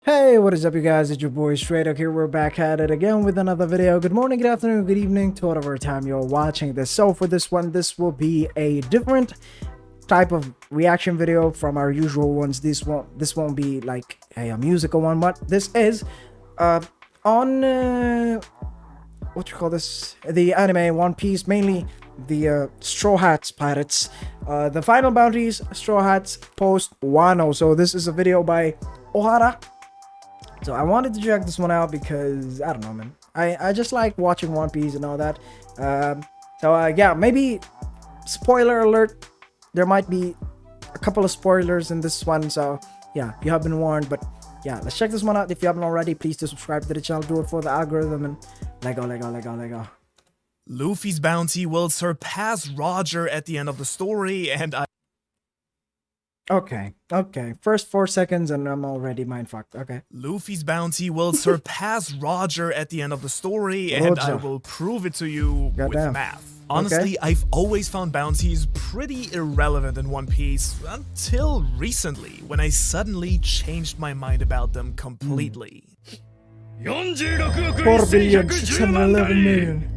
Hey, what is up, you guys? It's your boy Straight Up here. We're back at it again with another video. Good morning, good afternoon, good evening to whatever time you're watching this. So for this one, this will be a different type of reaction video from our usual ones. This won't be like a musical one, but this is on what you call this, the anime One Piece, mainly the Straw Hats Pirates, the final bounties, Straw Hats Post-Wano. So this is a video by Ohara. So I wanted to check this one out because I don't know, man, I just like watching One Piece and all that. Yeah, maybe spoiler alert, there might be a couple of spoilers in this one, so yeah, you have been warned. But yeah, let's check this one out. If you haven't already, please do subscribe to the channel, do it for the algorithm, and Lego. Luffy's bounty will surpass Roger at the end of the story, and Okay. First 4 seconds and I'm already mindfucked. Okay. Luffy's bounty will surpass Roger at the end of the story, and I will prove it to you with math. Honestly, I've always found bounties pretty irrelevant in One Piece until recently, when I suddenly changed my mind about them completely. 4,611,000,000.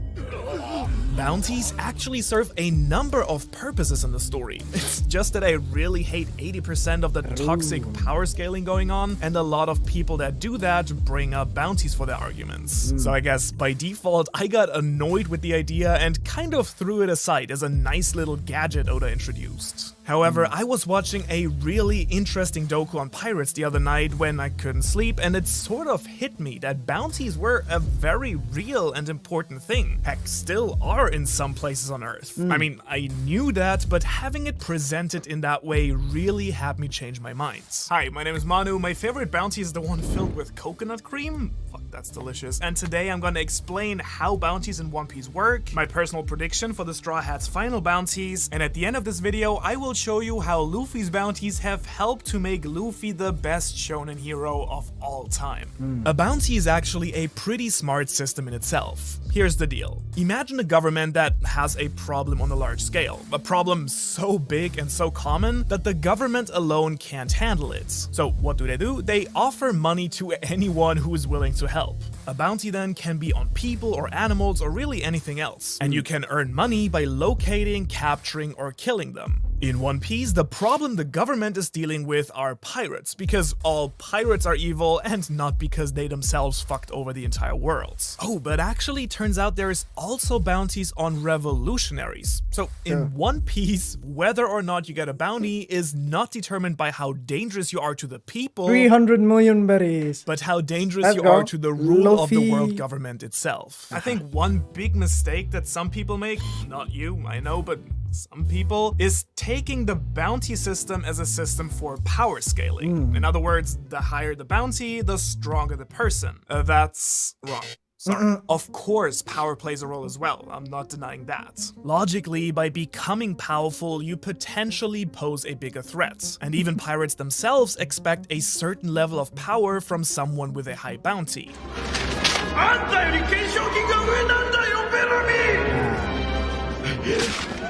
Bounties actually serve a number of purposes in the story. It's just that I really hate 80% of the toxic power scaling going on, and a lot of people that do that bring up bounties for their arguments. So I guess by default, I got annoyed with the idea and kind of threw it aside as a nice little gadget Oda introduced. However, I was watching a really interesting doku on pirates the other night when I couldn't sleep, and it sort of hit me that bounties were a very real and important thing. Heck, still are in some places on Earth. I mean, I knew that, but having it presented in that way really had me change my mind. Hi, my name is Manu. My favorite bounty is the one filled with coconut cream. Fuck, that's delicious. And today I'm gonna explain how bounties in One Piece work, my personal prediction for the Straw Hats final bounties, and at the end of this video, I will show you how Luffy's bounties have helped to make Luffy the best shonen hero of all time. A bounty is actually a pretty smart system in itself. Here's the deal. Imagine a government that has a problem on a large scale. A problem so big and so common that the government alone can't handle it. So what do? They offer money to anyone who is willing to help. A bounty then can be on people or animals or really anything else. And you can earn money by locating, capturing, or killing them. In One Piece, the problem the government is dealing with are pirates, because all pirates are evil and not because they themselves fucked over the entire world. Oh, but actually turns out there's also bounties on revolutionaries. So in One Piece, whether or not you get a bounty is not determined by how dangerous you are to the people, 300 million berries, but how dangerous you are to the rule of the world government itself. I think one big mistake that some people make, not you, I know, but some people, is taking the bounty system as a system for power scaling. In other words, the higher the bounty, the stronger the person. That's wrong. Sorry. Of course, power plays a role as well, I'm not denying that. Logically, by becoming powerful, you potentially pose a bigger threat, and even pirates themselves expect a certain level of power from someone with a high bounty.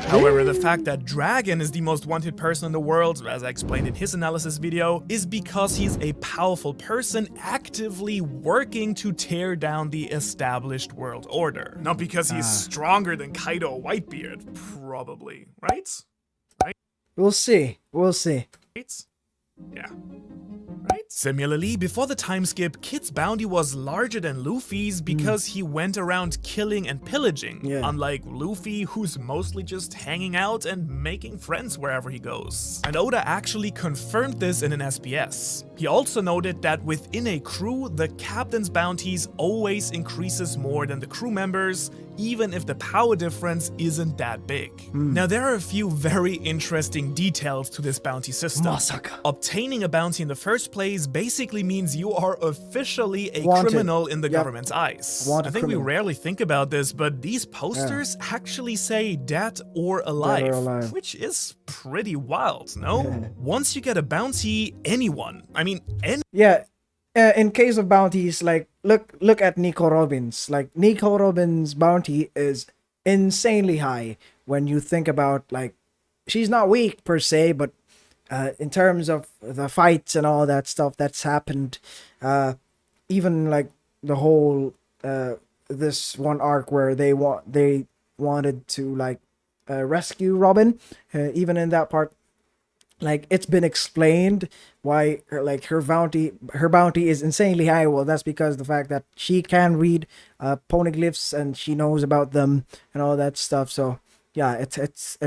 However, the fact that Dragon is the most wanted person in the world, as I explained in his analysis video, is because he's a powerful person actively working to tear down the established world order. Not because he's stronger than Kaido or Whitebeard, probably, right? We'll see. Right? Yeah. Right? Similarly, before the time skip, Kid's bounty was larger than Luffy's because he went around killing and pillaging, unlike Luffy, who's mostly just hanging out and making friends wherever he goes. And Oda actually confirmed this in an SBS. He also noted that within a crew, the captain's bounties always increases more than the crew members, even if the power difference isn't that big. Now, there are a few very interesting details to this bounty system. Obtaining a bounty in the first place basically means you are officially a criminal in the government's eyes. I think we rarely think about this, but these posters actually say dead or alive, which is pretty wild, no? Once you get a bounty, anyone, in case of bounties, like look at Nico Robin's. Like Nico Robin's bounty is insanely high when you think about, like, she's not weak per se, but in terms of the fights and all that stuff that's happened, even like the whole this one arc where they wanted to like rescue Robin, even in that part, like it's been explained why her bounty is insanely high. Well, that's because the fact that she can read poneglyphs and she knows about them and all that stuff. So yeah, it's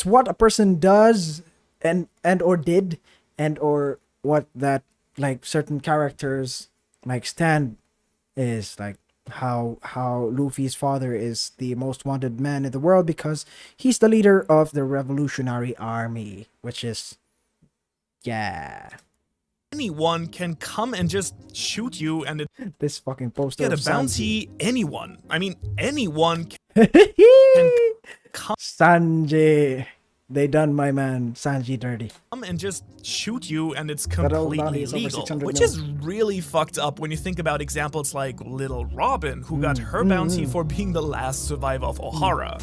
what a person does and or did, and or what that like certain characters like stand is like. How Luffy's father is the most wanted man in the world because he's the leader of the Revolutionary Army, which is, yeah. Anyone can come and just shoot you and This fucking poster get a of bounty. Sanji. Anyone. I mean, anyone Sanji. come Sanji. They done my man Sanji dirty. and just shoot you and it's That old bounty completely is over legal. 600 Which mil. is really fucked up when you think about examples like Little Robin, who got her bounty for being the last survivor of Ohara.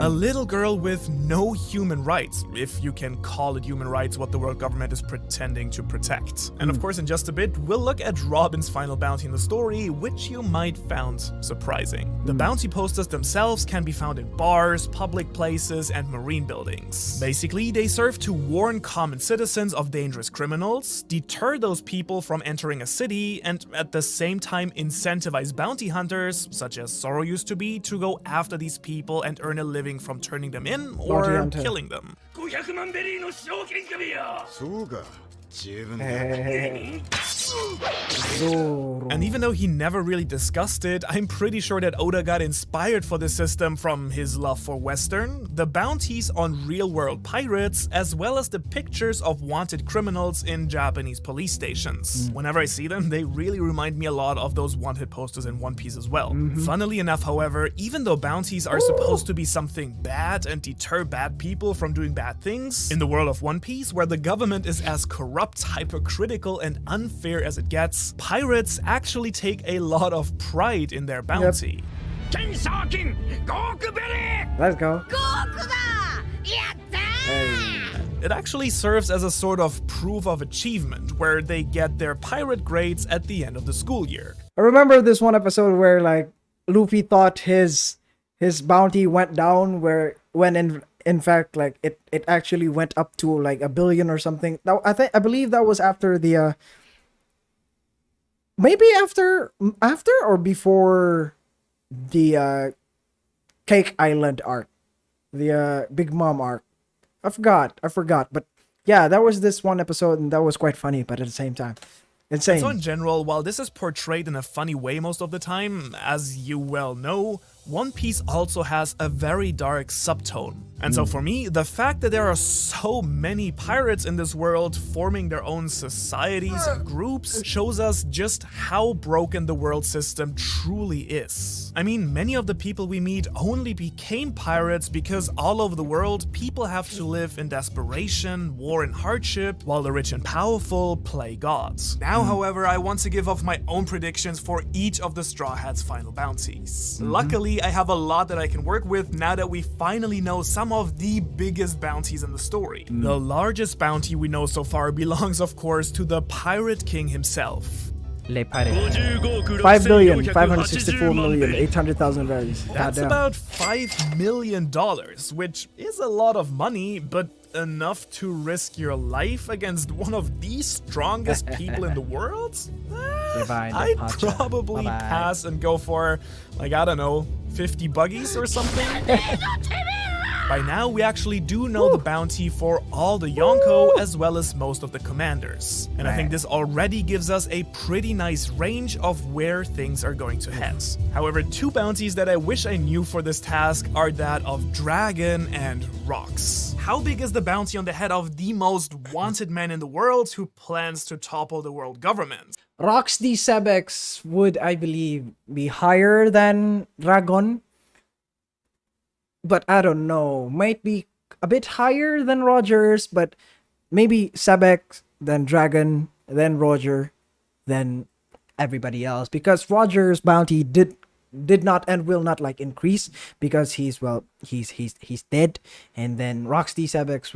A little girl with no human rights, if you can call it human rights what the world government is pretending to protect. And of course, in just a bit, we'll look at Robin's final bounty in the story, which you might find surprising. The bounty posters themselves can be found in bars, public places, and marine buildings. Basically, they serve to warn common citizens of dangerous criminals, deter those people from entering a city, and at the same time incentivize bounty hunters, such as Zoro used to be, to go after these people and earn a living from turning them in or hunter. killing them. 500万ベリーの賞金首よそうか十分だ Zoro. And even though he never really discussed it, I'm pretty sure that Oda got inspired for this system from his love for Western, the bounties on real-world pirates, as well as the pictures of wanted criminals in Japanese police stations. Whenever I see them, they really remind me a lot of those wanted posters in One Piece as well. Funnily enough, however, even though bounties are supposed to be something bad and deter bad people from doing bad things, in the world of One Piece, where the government is as corrupt, hypercritical, and unfair as it gets, pirates actually take a lot of pride in their bounty. 金賞金5億ベリー Let's go. 5億だやったー It actually serves as a sort of proof of achievement, where they get their pirate grades at the end of the school year. I remember this one episode where like Luffy thought his bounty went down when in fact like it actually went up to like 1 billion or something. Now I believe that was after the maybe after or before the Cake Island arc, the Big Mom arc. I forgot, but yeah, that was this one episode and that was quite funny, but at the same time insane. So in general, while this is portrayed in a funny way most of the time, as you well know, One Piece also has a very dark subtone. And so for me, the fact that there are so many pirates in this world forming their own societies and groups shows us just how broken the world system truly is. I mean, many of the people we meet only became pirates because all over the world, people have to live in desperation, war, and hardship, while the rich and powerful play gods. Now, however, I want to give off my own predictions for each of the Straw Hats' final bounties. Luckily, I have a lot that I can work with now that we finally know some of the biggest bounties in the story. The largest bounty we know so far belongs, of course, to the Pirate King himself. Le Pirate. 55 5 billion, 564 million, 800,000 berries. That's Goddamn. about $5 million, which is a lot of money, but enough to risk your life against one of the strongest people in the world? I'd probably pass and go for, like, I don't know, 50 buggies or something? By now, we actually do know the bounty for all the Yonko as well as most of the commanders. And I think this already gives us a pretty nice range of where things are going to head. However, two bounties that I wish I knew for this task are that of Dragon and Rocks. How big is the bounty on the head of the most wanted man in the world who plans to topple the world government? Rox D Sebex would, I believe, be higher than Dragon. But I don't know. Might be a bit higher than Rogers, but maybe Sebex, then Dragon, then Roger, then everybody else. Because Roger's bounty did did not and will not like increase because he's dead, and then Rocksteady Sebex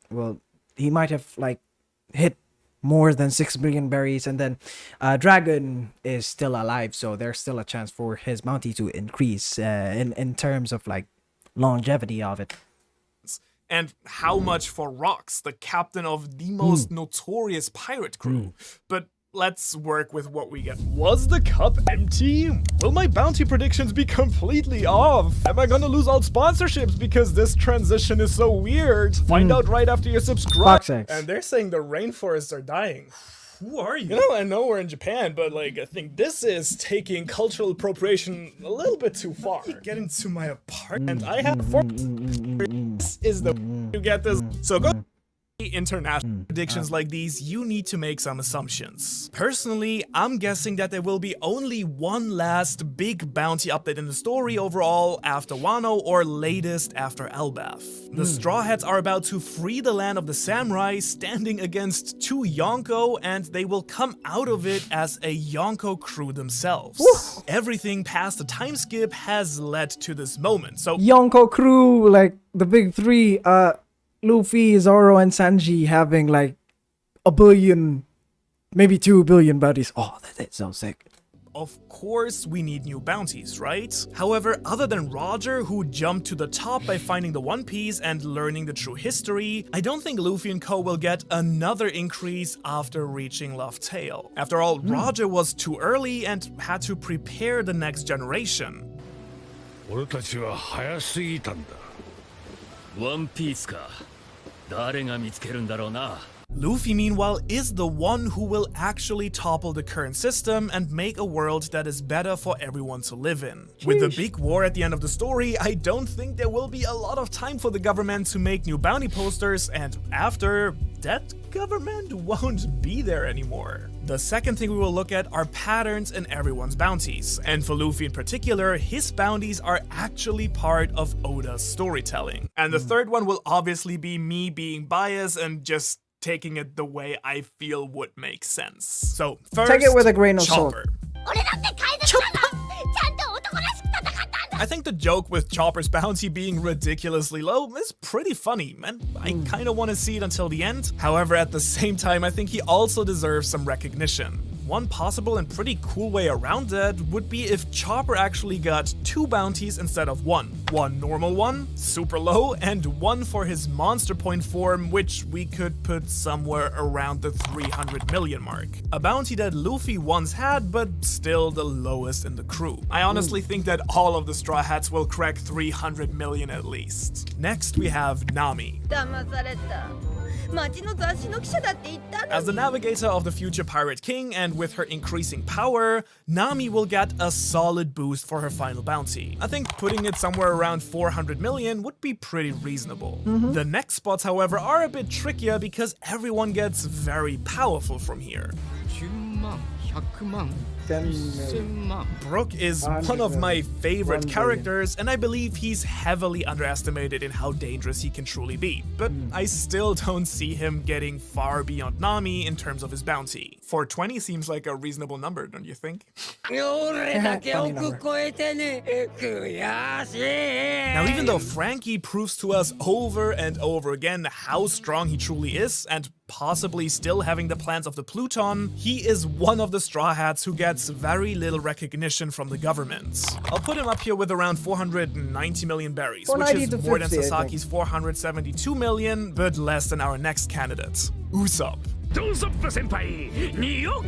will he might have like hit more than 6 billion berries, and then Dragon is still alive, so there's still a chance for his bounty to increase in terms of like longevity of it. And how much for Rox, the captain of the most notorious pirate crew? But let's work with what we get. Was the cup empty? Will my bounty predictions be completely off? Am I gonna lose all sponsorships because this transition is so weird? Find out right after you subscribe. And they're saying the rainforests are dying. Who are you? You know, I know we're in Japan, but like, I think this is taking cultural appropriation a little bit too far. Get into my apartment. I have four. This is the you get this. So go. International predictions like these, you need to make some assumptions. Personally, I'm guessing that there will be only one last big bounty update in the story overall after Wano, or latest after Elbaf. The Straw Hats are about to free the land of the samurai, standing against 2 Yonko, and they will come out of it as a Yonko crew themselves. Woo! Everything past the time skip has led to this moment. So Yonko crew, like the big 3, Luffy, Zoro, and Sanji having like 1 billion, maybe 2 billion bounties. Oh, that's so sick. Of course, we need new bounties, right? However, other than Roger, who jumped to the top by finding the One Piece and learning the true history, I don't think Luffy and co will get another increase after reaching Laugh Tale. After all, Roger was too early and had to prepare the next generation. 俺たちは早すぎたんだ。ワンピースか。誰が見つけるんだろうな。 Luffy, meanwhile, is the one who will actually topple the current system and make a world that is better for everyone to live in. With the big war at the end of the story, I don't think there will be a lot of time for the government to make new bounty posters, and after, that government won't be there anymore. The second thing we will look at are patterns in everyone's bounties, and for Luffy in particular, his bounties are actually part of Oda's storytelling. And the third one will obviously be me being biased and just taking it the way I feel would make sense. So first, take it with a grain of salt. I think the joke with Chopper's bounty being ridiculously low is pretty funny, and I kinda wanna see it until the end. However, at the same time, I think he also deserves some recognition. One possible and pretty cool way around that would be if Chopper actually got 2 bounties instead of 1. One normal one, super low, and one for his monster point form, which we could put somewhere around the 300 million mark. A bounty that Luffy once had, but still the lowest in the crew. I honestly think that all of the Straw Hats will crack 300 million at least. Next, we have Nami. As the navigator of the future Pirate King, and with her increasing power, Nami will get a solid boost for her final bounty. I think putting it somewhere around 400 million would be pretty reasonable. The next spots, however, are a bit trickier because everyone gets very powerful from here. Brook is one of my favorite characters, and I believe he's heavily underestimated in how dangerous he can truly be. But I still don't see him getting far beyond Nami in terms of his bounty. 420 seems like a reasonable number, don't you think? Now, even though Frankie proves to us over and over again how strong he truly is, and possibly still having the plans of the Pluton, he is one of the Straw Hats who gets very little recognition from the government. I'll put him up here with around 490 million berries, which is more than Sasaki's 472 million, but less than our next candidate, Usopp.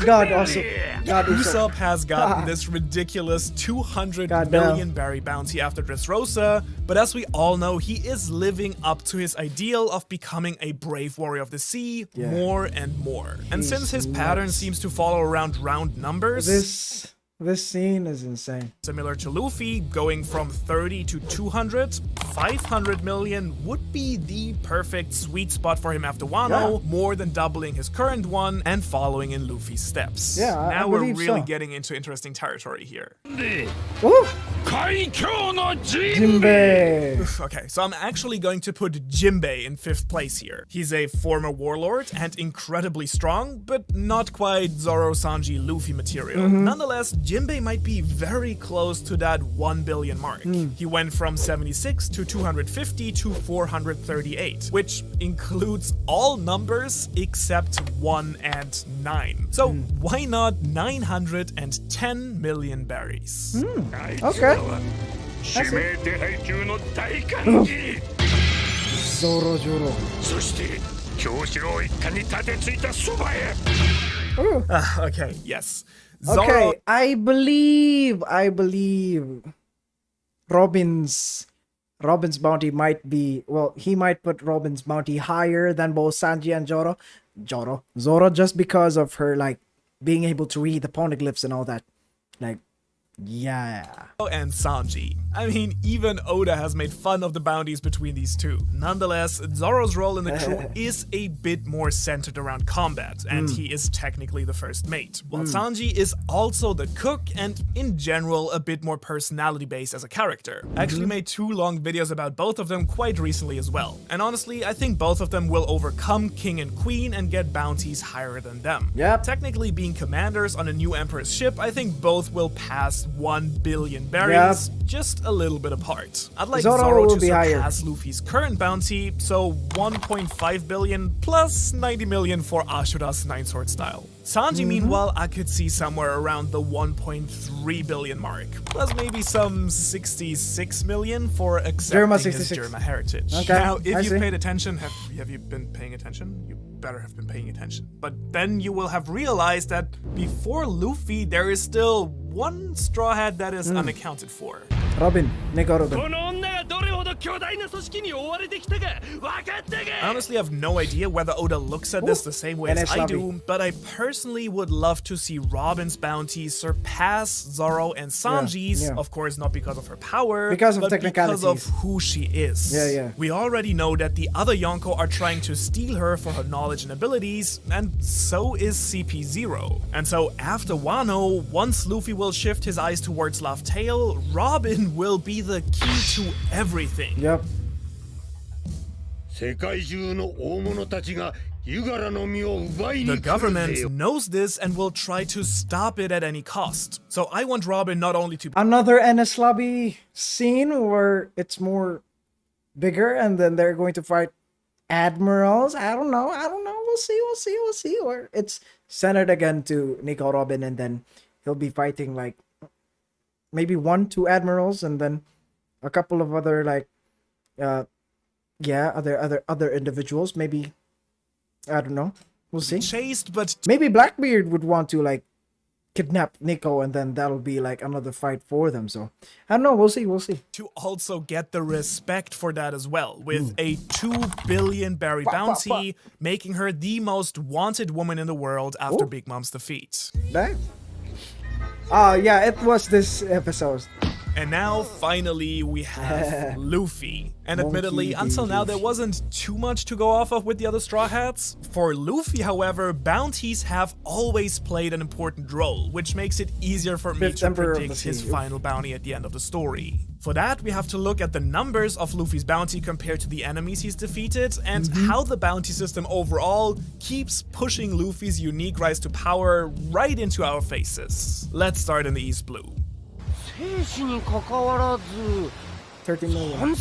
God, also. God, Usopp has gotten this ridiculous 200 million berry bounty after Dressrosa, but as we all know, he is living up to his ideal of becoming a brave warrior of the sea more and more. And since his pattern seems to follow around round numbers, this scene is insane. Similar to Luffy, going from 30 to 200, 500 million would be the perfect sweet spot for him after Wano, more than doubling his current one and following in Luffy's steps. Yeah, now we're really getting into interesting territory here. Woo! Jinbei. Okay, so I'm actually going to put Jinbei in 5th place here. He's a former warlord and incredibly strong, but not quite Zoro, Sanji, Luffy material. Nonetheless, Jinbei might be very close to that 1 billion mark. He went from 76 to 250 to 438, which includes all numbers except 1 and 9. So why not 910 million berries? Okay. Zoro Joro. Okay, yes. Zoro. Okay, I believe Robin's bounty might be, well, he might put Robin's bounty higher than both Sanji and Zoro, just because of her, like, being able to read the poneglyphs and all that. Like, yeah. And Sanji. I mean, even Oda has made fun of the bounties between these two. Nonetheless, Zoro's role in the crew is a bit more centered around combat, and he is technically the first mate, while Sanji is also the cook and, in general, a bit more personality-based as a character. I actually made 2 long videos about both of them quite recently as well, and honestly, I think both of them will overcome King and Queen and get bounties higher than them. Yep. Technically, being commanders on a new Emperor's ship, I think both will pass 1 billion berries, just a little bit apart. I'd like Zoro to surpass Luffy's current bounty, so 1.5 billion plus 90 million for Ashura's 9-sword style. Sanji, meanwhile, I could see somewhere around the 1.3 billion mark, plus maybe some 66 million for accepting his Germa heritage. Okay, now, if you've paid attention, have you been paying attention? You better have been paying attention. But then you will have realized that before Luffy, there is still one Straw Hat that is unaccounted for. Robin, Nico Robin. I honestly have no idea whether Oda looks at this the same way as I do, but I personally would love to see Robin's bounty surpass Zoro and Sanji's, of course not because of her power, but because of who she is. We already know that the other Yonko are trying to steal her for her knowledge and abilities, and so is CP0. And so after Wano, once Luffy will shift his eyes towards Laugh Tale, Robin will be the key to everything. Yep. The government knows this and will try to stop it at any cost. So I want Robin not only to... Another NS lobby scene where it's more bigger and then they're going to fight admirals. I don't know. We'll see. Or it's centered again to Nico Robin, and then he'll be fighting like maybe 1-2 admirals and then a couple of other like other individuals. Maybe, I don't know. We'll see. Chased, but maybe Blackbeard would want to like kidnap Nico, and then that'll be like another fight for them. So I don't know. We'll see. To also get the respect for that as well, with a 2 billion berry bounty, making her the most wanted woman in the world after Big Mom's defeat. Yeah, it was this episode. And now, finally, we have Luffy. And admittedly, until now, there wasn't too much to go off of with the other Straw Hats. For Luffy, however, bounties have always played an important role, which makes it easier for me to predict his final bounty at the end of the story. For that, we have to look at the numbers of Luffy's bounty compared to the enemies he's defeated, and how the bounty system overall keeps pushing Luffy's unique rise to power right into our faces. Let's start in the East Blue. 30 million.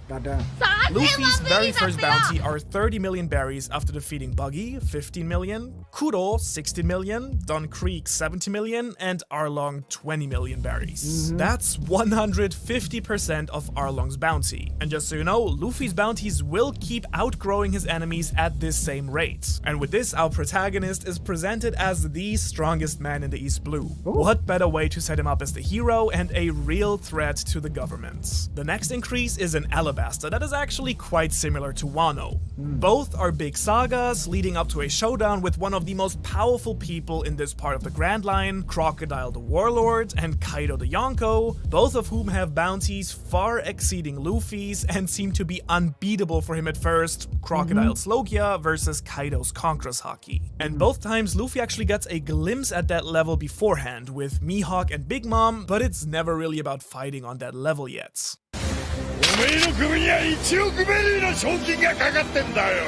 Goddamn. Luffy's very first bounty are 30 million berries after defeating Buggy, 15 million, Kuro, 16 million, Don Creek, 70 million, and Arlong, 20 million berries. That's 150% of Arlong's bounty. And just so you know, Luffy's bounties will keep outgrowing his enemies at this same rate. And with this, our protagonist is presented as the strongest man in the East Blue. What better way to set him up as the hero and a real threat to the government? The next increase is an elevator Alabasta that is actually quite similar to Wano. Both are big sagas leading up to a showdown with one of the most powerful people in this part of the Grand Line, Crocodile the Warlord and Kaido the Yonko, both of whom have bounties far exceeding Luffy's and seem to be unbeatable for him at first, Crocodile's Logia versus Kaido's Conqueror's Haki. And both times Luffy actually gets a glimpse at that level beforehand with Mihawk and Big Mom, but it's never really about fighting on that level yet. おめえの首には1億ベリーの賞金がかかってんだよ。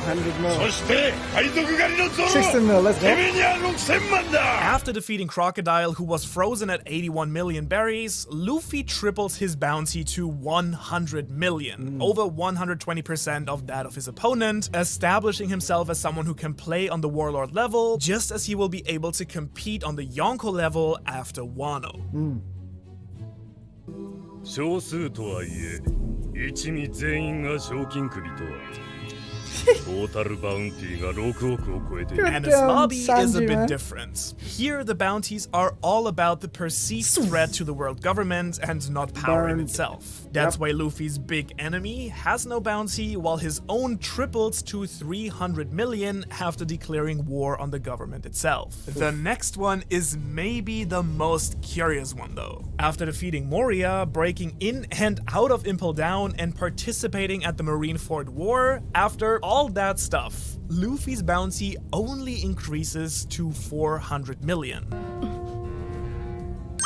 100 mil. そして海賊狩りのゾロ60 mil, let's go. てめえには6000万だ。 After defeating Crocodile, who was frozen at 81 million berries, Luffy triples his bounty to 100 million, over 120% of that of his opponent, establishing himself as someone who can play on the Warlord level, just as he will be able to compete on the Yonko level after Wano. 少数とはいえ一味全員が賞金首とはトータルバウンティーが6億を超えている。 And his lobby is a Sanji, bit man. different. Here, the bounties are all about the perceived threat to the world government and not power in Burned. itself. That's Yep. why Luffy's big enemy has no bounty, while his own triples to 300 million after declaring war on the government itself. The next one is maybe the most curious one though. After defeating Moria, breaking in and out of Impel Down, and participating at the Marineford War, after all that stuff, Luffy's bounty only increases to 400 million.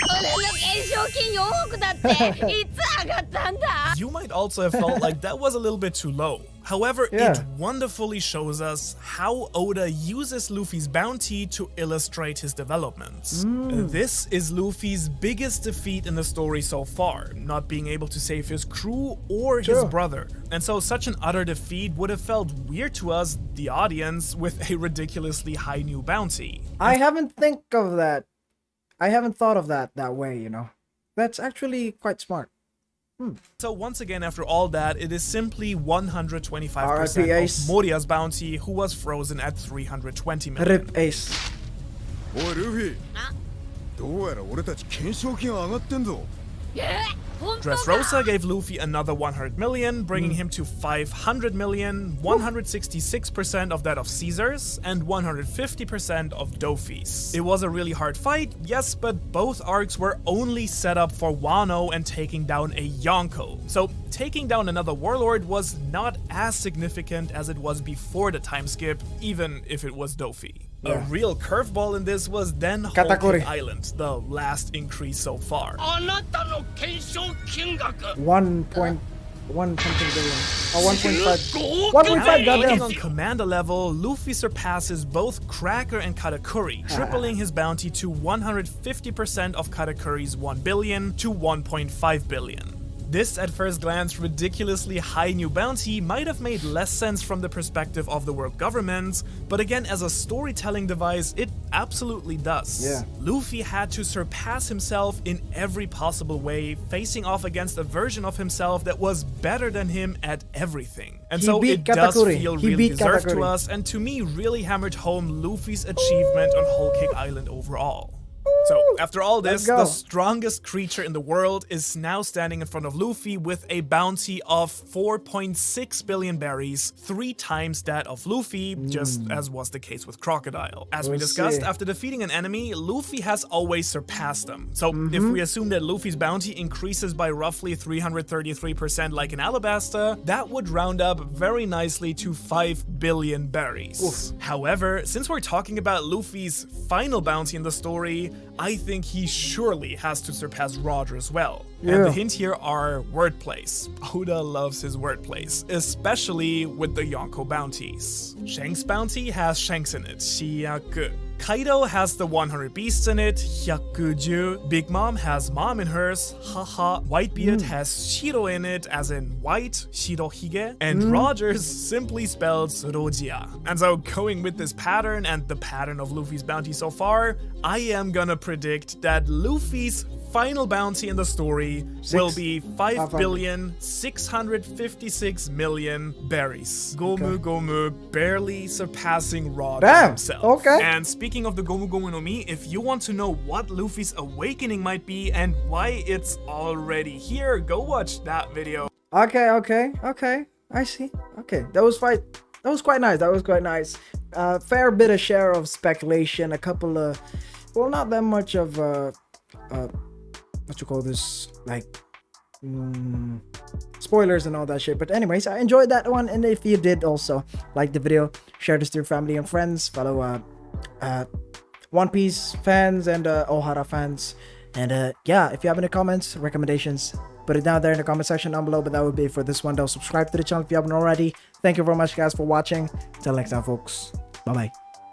俺の懸賞金4億だっていつ上がったんだ You might also have felt like that was a little bit too low. However, Yeah. it wonderfully shows us how Oda uses Luffy's bounty to illustrate his developments. This is Luffy's biggest defeat in the story so far, not being able to save his crew or his Sure. brother. And so such an utter defeat would have felt weird to us, the audience, with a ridiculously high new bounty. I haven't thought of that way, you know. That's actually quite smart. So once again, after all that, it is simply 125% RIP Ace. of Moria's bounty, who was frozen at 320 million. Rip Ace. おいルフィどうやら俺たち懸賞金上がってんぞ。本当か Dressrosa gave Luffy another 100 million, bringing him to 500 million, 166% of that of Caesar's, and 150% of Doffy's. It was a really hard fight, yes, but both arcs were only set up for Wano and taking down a Yonko. So taking down another warlord was not as significant as it was before the time skip, even if it was Doffy. A Yeah. real curveball in this was then Whole Katakuri. Cake Island, the last increase so far. あなたの懸賞金額 1.1 something billion. Oh, 1.5. 5 1.5, Looking goddamn. on commander level, Luffy surpasses both Cracker and Katakuri, tripling his bounty to 150% of Katakuri's 1 billion to 1.5 billion. This, at first glance, ridiculously high new bounty might have made less sense from the perspective of the world government, but again, as a storytelling device, it absolutely does. Yeah. Luffy had to surpass himself in every possible way, facing off against a version of himself that was better than him at everything. And He so beat it does Katakuri. feel He really beat deserved to Katakuri. us, and to me really hammered home Luffy's achievement on Whole Cake Island overall. So, after all this, Let's go. the strongest creature in the world is now standing in front of Luffy with a bounty of 4.6 billion berries, 3 times that of Luffy, just as was the case with Crocodile. As we We'll discussed, see. after defeating an enemy, Luffy has always surpassed them. So, if we assume that Luffy's bounty increases by roughly 333% like in Alabasta, that would round up very nicely to 5 billion berries. However, since we're talking about Luffy's final bounty in the story, I think he surely has to surpass Roger as well. And Yeah. the hint here are wordplays. Oda loves his wordplays, especially with the Yonko bounties. Shanks' bounty has Shanks in it, Shiyaku. Kaido has the 100 beasts in it, Hyakuju. Big Mom has Mom in hers, haha. Whitebeard has Shiro in it, as in white, Shirohige. And Rogers simply spells Rogia. And so, going with this pattern and the pattern of Luffy's bounty so far, I am gonna predict that Luffy's final bounty in the story will be 5,656,000,000 berries. Gomu Gomu barely surpassing Roger Damn, himself. okay. And speaking of the Gomu Gomu no Mi, if you want to know what Luffy's awakening might be and why it's already here, go watch that video. Okay. I see. Okay, that was quite nice. That was quite nice. Fair bit of share of speculation. A couple of, well, not that much of what you call this, like spoilers and all that shit. But anyways, I enjoyed that one, and if you did also like the video, share this to your family and friends, fellow One Piece fans and Ohara fans. And yeah, if you have any comments, recommendations, put it down there in the comment section down below. But that would be it for this one though. Subscribe to the channel if you haven't already. Thank you very much guys for watching. Till next time folks, bye bye.